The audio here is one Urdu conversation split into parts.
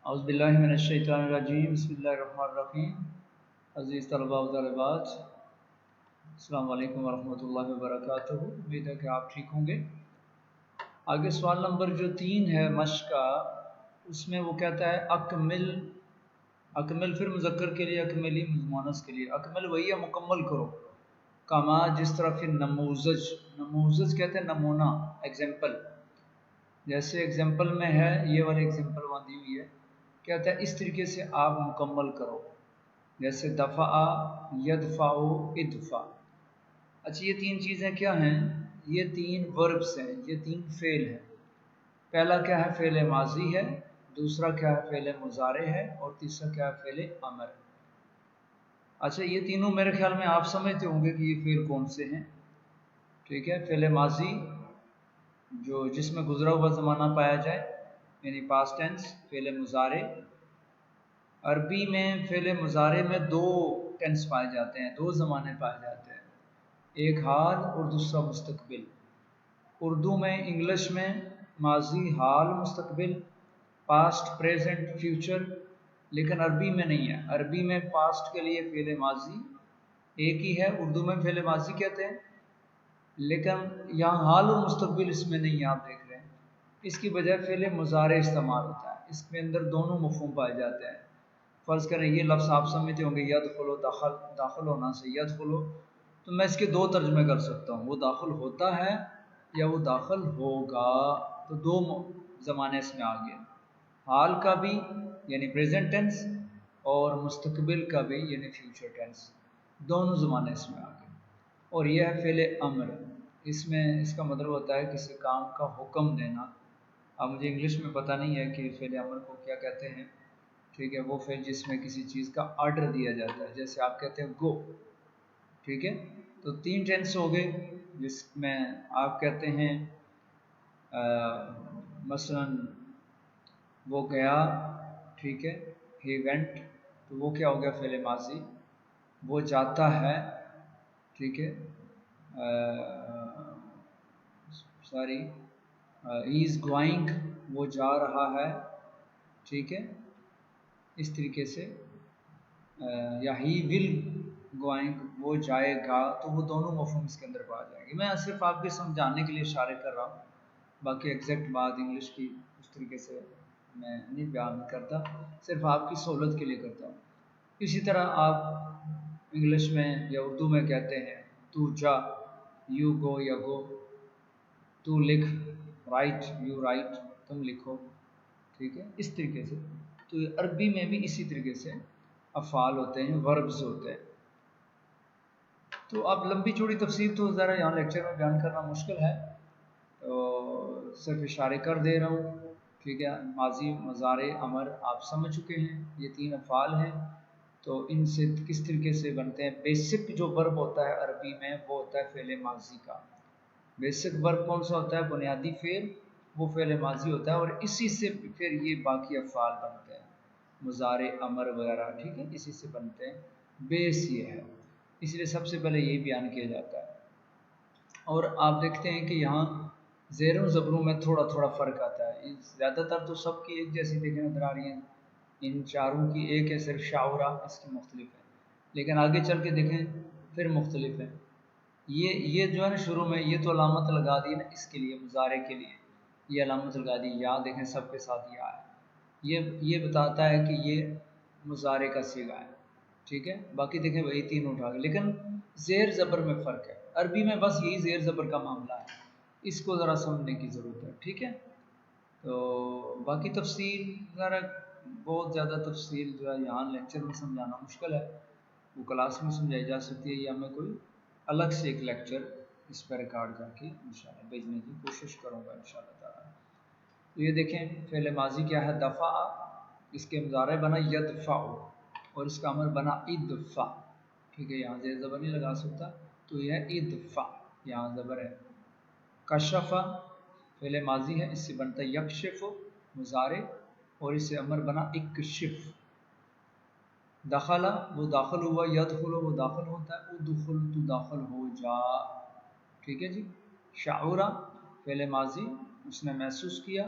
اعوذ باللہ من الشیطان الرجیم بسم اللہ الرحمن الرحیم۔ عزیز طلباء و طالبات، السلام علیکم ورحمۃ اللہ وبرکاتہ۔ امید ہے کہ آپ ٹھیک ہوں گے۔ آگے سوال نمبر جو 3 ہے مشق کا، اس میں وہ کہتا ہے اکمل پھر مذکر کے لیے، اکملی مؤنث کے لیے۔ اکمل وہی ہے مکمل کرو، کما جس طرح پھر نموذج کہتے ہیں نمونہ، ایگزامپل۔ جیسے ایگزامپل میں ہے، یہ والی ایگزامپل وہاں دی ہوئی ہے، کہتا ہے اس طریقے سے آپ مکمل کرو، جیسے دفع، یدفع، ادفع۔ اچھا، یہ 3 چیزیں کیا ہیں؟ یہ 3 وربس ہیں، یہ 3 فعل ہیں۔ پہلا کیا ہے؟ فعل ماضی ہے، دوسرا کیا ہے؟ فعل مضارع ہے، اور تیسرا کیا ہے؟ فعل امر۔ اچھا، یہ تینوں میرے خیال میں آپ سمجھتے ہوں گے کہ یہ فعل کون سے ہیں، ٹھیک ہے؟ فعل ماضی جو جس میں گزرا ہوا زمانہ پایا جائے، یعنی پاسٹ ٹینس۔ فعل مضارع، عربی میں فعل مضارع میں 2 ٹینس پائے جاتے ہیں، 2 زمانے پائے جاتے ہیں، ایک حال اور دوسرا مستقبل۔ اردو میں، انگلش میں ماضی، حال، مستقبل، پاسٹ، پریزنٹ، فیوچر، لیکن عربی میں نہیں ہے۔ عربی میں پاسٹ کے لیے فعل ماضی ایک ہی ہے، اردو میں فعل ماضی کہتے ہیں، لیکن یہاں حال اور مستقبل اس میں نہیں ہے، آپ دیکھ رہے ہیں۔ اس کی بجائے فعل مضارع استعمال ہوتا ہے، اس کے اندر دونوں مفہوم پائے جاتے ہیں۔ فرض کریں یہ لفظ آپ سمجھتے ہوں گے یدخلو، داخل ہونا سے یدخلو، تو میں اس کے 2 ترجمے کر سکتا ہوں، وہ داخل ہوتا ہے یا وہ داخل ہوگا، تو 2 زمانے اس میں آ گئے، حال کا بھی یعنی پریزنٹ ٹینس، اور مستقبل کا بھی یعنی فیوچر ٹینس، دونوں زمانے اس میں آ گئے۔ اور یہ ہے فعل امر، اس میں اس کا مطلب ہوتا ہے کسی کام کا حکم دینا۔ اب مجھے انگلش میں پتہ نہیں ہے کہ فعل امر کو کیا کہتے ہیں، ٹھیک ہے؟ وہ فعل جس میں کسی چیز کا آرڈر دیا جاتا ہے، جیسے آپ کہتے ہیں گو، ٹھیک ہے؟ تو 3 ٹینس ہو گئے جس میں آپ کہتے ہیں مثلا وہ گیا، ٹھیک ہے؟ ہی وینٹ، تو وہ کیا ہو گیا؟ فعل ماضی۔ وہ جاتا ہے، ٹھیک ہے؟ سوری، ہی از گوئنگ، وہ جا رہا ہے، ٹھیک ہے؟ اس طریقے سے، یا ہی ول گوئنگ، وہ جائے گا، تو وہ دونوں مفہوم اس کے اندر پا جائیں گے۔ میں صرف آپ کے سمجھانے کے لیے اشارے کر رہا ہوں، باقی ایگزیکٹ بات انگلش کی اس طریقے سے میں نہیں بیان کرتا، صرف آپ کی سہولت کے لیے کرتا ہوں۔ اسی طرح آپ انگلش میں یا اردو میں کہتے ہیں تو جا، یو گو یا گو، تو لکھ، رائٹ، یو رائٹ، تم لکھو، ٹھیک ہے؟ اس طریقے سے۔ تو عربی میں بھی اسی طریقے سے افعال ہوتے ہیں، وربز ہوتے ہیں۔ تو اب لمبی چوڑی تفصیل تو ذرا یہاں لیکچر میں بیان کرنا مشکل ہے، تو صرف اشارے کر دے رہا ہوں، ٹھیک ہے؟ ماضی، مضارع، امر آپ سمجھ چکے ہیں، یہ 3 افعال ہیں۔ تو ان سے کس طریقے سے بنتے ہیں؟ بیسک جو ورب ہوتا ہے عربی میں وہ ہوتا ہے فعل ماضی کا۔ بیسک ورب کون سا ہوتا ہے؟ بنیادی فعل، وہ فعل ماضی ہوتا ہے، اور اسی سے پھر یہ باقی افعال بنتے ہیں، مضارع، امر وغیرہ، ٹھیک ہے؟ اسی سے بنتے ہیں، بیس یہ ہے، اس لیے سب سے پہلے یہی بیان کیا جاتا ہے۔ اور آپ دیکھتے ہیں کہ یہاں زیر و زبروں میں تھوڑا تھوڑا فرق آتا ہے، زیادہ تر تو سب کی ایک جیسی دیکھیں نظر آ رہی ہیں، ان چاروں کی ایک ہے، صرف شاورا اس کی مختلف ہے، لیکن آگے چل کے دیکھیں پھر مختلف ہے۔ یہ جو ہے نا شروع میں یہ تو علامت لگا دی نا اس کے لیے، مضارع کے لیے یہ علامت لگا دی، یا دیکھیں سب کے ساتھ یا ہے، یہ بتاتا ہے کہ یہ مضارع کا صیغہ ہے، ٹھیک ہے؟ باقی دیکھیں وہی 3 اٹھا کے، لیکن زیر زبر میں فرق ہے۔ عربی میں بس یہی زیر زبر کا معاملہ ہے، اس کو ذرا سمجھنے کی ضرورت ہے، ٹھیک ہے؟ تو باقی تفصیل ذرا بہت زیادہ تفصیل جو ہے یہاں لیکچر میں سمجھانا مشکل ہے، وہ کلاس میں سمجھائی جا سکتی ہے، یا میں کوئی الگ سے ایک لیکچر اس پر ریکارڈ کر کے انشاءاللہ بھیجنے کی کوشش کروں گا انشاءاللہ تعالی۔ تو یہ دیکھیں فعل ماضی کیا ہے؟ دفع، اس کے مضارع بنا یدفع، اور اس کا امر بنا ادفع، ٹھیک ہے؟ یہاں زیر زبر نہیں لگا سکتا، تو یہ ہے ادفع، یہاں زبر ہے۔ کشف فعل ماضی ہے، اس سے بنتا ہے یکشف، مضارع، اور اس سے امر بنا اکشف۔ دخل، وہ داخل ہوا، یدخل، وہ داخل ہوتا ہے، ادخل، تو داخل ہو جا، ٹھیک ہے جی؟ شعورا فعل ماضی، اس نے محسوس کیا،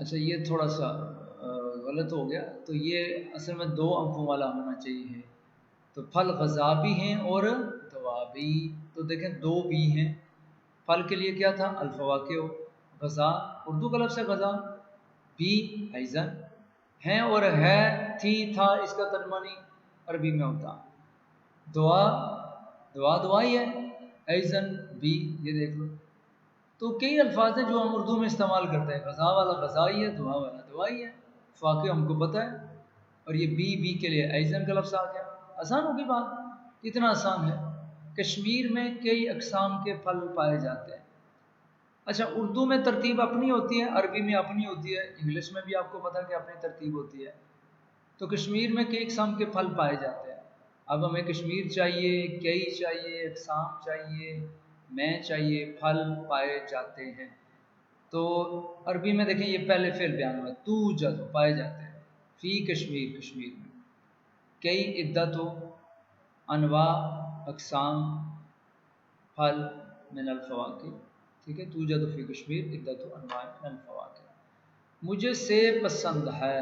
اچھا یہ تھوڑا سا غلط ہو گیا، تو یہ اصل میں دو انفوں والا ہونا چاہیے ہے، تو پھل غذا بھی ہیں اور دوا بھی، تو دیکھیں دو بھی ہیں، پھل کے لیے کیا تھا الفواکہ، غذا اردو کا لفظ ہے غذا، بھی ایزن ہیں اور ہے تھی تھا، اس کا ترجمہ نہیں عربی میں ہوتا، دعا دعا دعائی ہے، ایزن بھی، یہ دیکھ لو، تو کئی الفاظ ہیں جو ہم اردو میں استعمال کرتے ہیں، غذا والا غذائی ہے، دعا والا دوائی ہے، فواکہ ہم کو پتہ ہے، اور یہ بی کے لیے ایزن کا لفظ آ گیا، آسان ہوگی بات، اتنا آسان ہے۔ کشمیر میں کئی اقسام کے پھل پائے جاتے ہیں، اچھا اردو میں ترتیب اپنی ہوتی ہے، عربی میں اپنی ہوتی ہے، انگلش میں بھی آپ کو پتہ ہے کہ اپنی ترتیب ہوتی ہے، تو کشمیر میں کئی اقسام کے پھل پائے جاتے ہیں، اب ہمیں کشمیر چاہیے، کئی چاہیے، اقسام چاہیے، میں چاہیے، پھل پائے جاتے ہیں، تو عربی میں دیکھیں یہ پہلے فعل بیان ہوا توجد پائے جاتے ہیں، فی کشمیر کشمیر میں، کئی عدت و انواع اقسام پھل من الفواکہ، ٹھیک ہے، توجد فی کشمیر عدت و انواع من الفواکہ، مجھے سیب پسند ہے،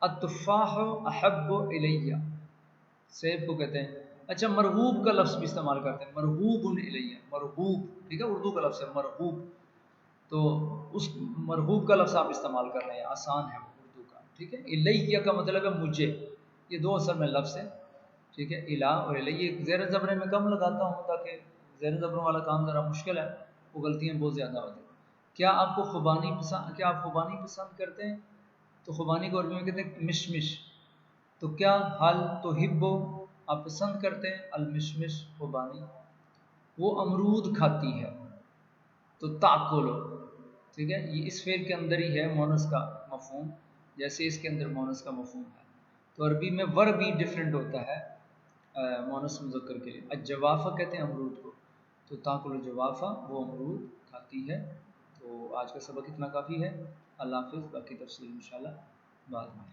التفاح احب الیہ، سیب کو کہتے ہیں، اچھا مرغوب کا لفظ بھی استعمال کرتے ہیں، مرغوب الیہ، مرغوب، ٹھیک ہے، اردو کا لفظ ہے مرغوب، تو اس مرغوب کا لفظ آپ استعمال کر رہے ہیں، آسان ہے اردو کا، ٹھیک ہے، الیہ کا مطلب ہے مجھے، یہ دو اصل میں لفظ ہے، ٹھیک ہے، الہ اور الیہ، زیر زبریں میں کم لگاتا ہوں تاکہ زیر زبروں والا کام ذرا مشکل ہے، وہ غلطیاں بہت زیادہ ہوتی ہیں۔ کیا آپ کو خوبانی پسند، کیا آپ خوبانی پسند کرتے ہیں؟ تو خوبانی کو عربی میں کہتے ہیں مشمش، تو کیا حل تو ہبو، آپ پسند کرتے ہیں المشمش خوبانی، وہ امرود کھاتی ہے، تو تاکلو، ٹھیک ہے، یہ اس فعل کے اندر ہی ہے مونس کا مفہوم، جیسے اس کے اندر مونس کا مفہوم ہے، تو عربی میں ور بھی ڈفرینٹ ہوتا ہے مونس مذکر کے لیے، الجوافہ کہتے ہیں امرود کو، تو تاکل الجوافہ، وہ امرود کھاتی ہے، تو آج کا سبق اتنا کافی ہے، اللہ حافظ، باقی تفصیل انشاءاللہ بعد میں۔